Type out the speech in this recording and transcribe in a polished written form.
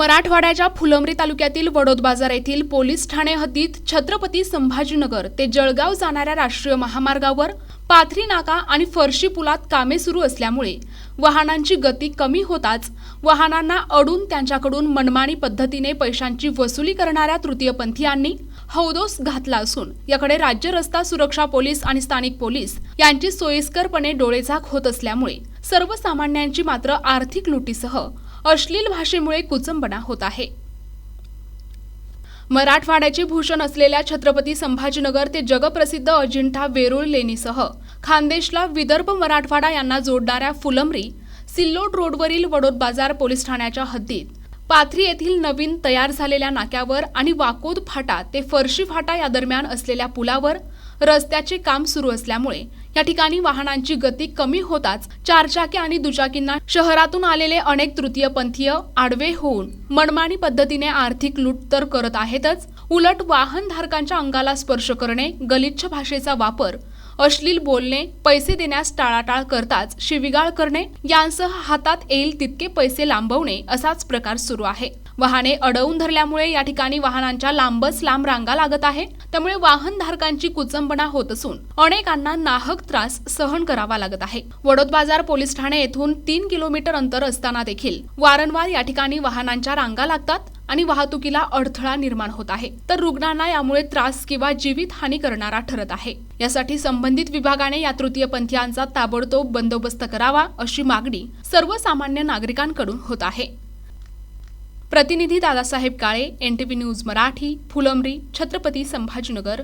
मराठवाड्याच्या फुलंब्री तालुक्यातील वडोद बाजार येथील पोलीस ठाणे हद्दीत छत्रपती संभाजीनगर ते जळगाव जाणाऱ्या राष्ट्रीय महामार्गावर पाथरी नाका आणि फरशी पुलात कामे सुरू असल्यामुळे वाहनांची गती कमी होताच वाहनांना अडून त्यांच्याकडून मनमानी पद्धतीने पैशांची वसुली करणाऱ्या तृतीयपंथीयांनी हौदोस घातला असून याकडे राज्य रस्ता सुरक्षा पोलीस आणि स्थानिक पोलीस यांची सोयीस्करपणे डोळेझाक होत असल्यामुळे सर्वसामान्यांची मात्र आर्थिक लुटीसह अश्लील भाषेमुळे कुचंबणा होत आहे। मराठवाड्याचे भूषण असलेल्या छत्रपती संभाजीनगर ते जगप्रसिद्ध अजिंठा वेरूळ लेणीसह खानदेशला विदर्भ मराठवाडा यांना जोडणाऱ्या फुलंब्री सिल्लोड रोडवरील वडोद बाजार पोलीस ठाण्याच्या हद्दीत पाथरी येथील नवीन तयार झालेल्या नाक्यावर आणि वाकोद फाटा ते फरशी फाटा या दरम्यान असलेल्या पुलावर रस्त्याचे काम सुरू असल्यामुळे या ठिकाणी वाहनांची गती कमी होताच चारचाकी आणि दुचाकींना शहरातून आलेले अनेक तृतीयपंथीय आडवे होऊन मनमानी पद्धतीने आर्थिक लूट तर करत आहेतच, उलट वाहनधारकांच्या अंगाला स्पर्श करणे, गलिच्छ भाषेचा वापर, अश्लील बोलणे, पैसे देण्यास टाळाटाळ करताच शिवीगाळ करणे यांसह हातात येईल तितके पैसे लांबवणे असाच प्रकार सुरू आहे। वाहने अडवून धरल्यामुळे या ठिकाणी वाहनांच्या लांबच लांब रांगा लागत आहे। त्यामुळे वाहनधारकांची कुचंबणा होत असून अनेकांना नाहक त्रास सहन करावा लागत आहे। वडोद बाजार पोलीस ठाणे येथून 3 किलोमीटर अंतर असताना देखील वारंवार या ठिकाणी वाहनांच्या रांगा लागतात आणि वाहतुकीला अडथळा निर्माण होत आहे, तर रुग्णांना यामुळे त्रास किंवा जीवितहानी करणारा ठरत आहे। यासाठी संबंधित विभागाने या तृतीयपंथीयांचा ताबडतोब बंदोबस्त करावा अशी मागणी सर्वसामान्य नागरिकांकडून होत आहे। प्रतिनिधी दादासाहेब काळे, NTV न्यूज मराठी, फुलंब्री, छत्रपती संभाजीनगर।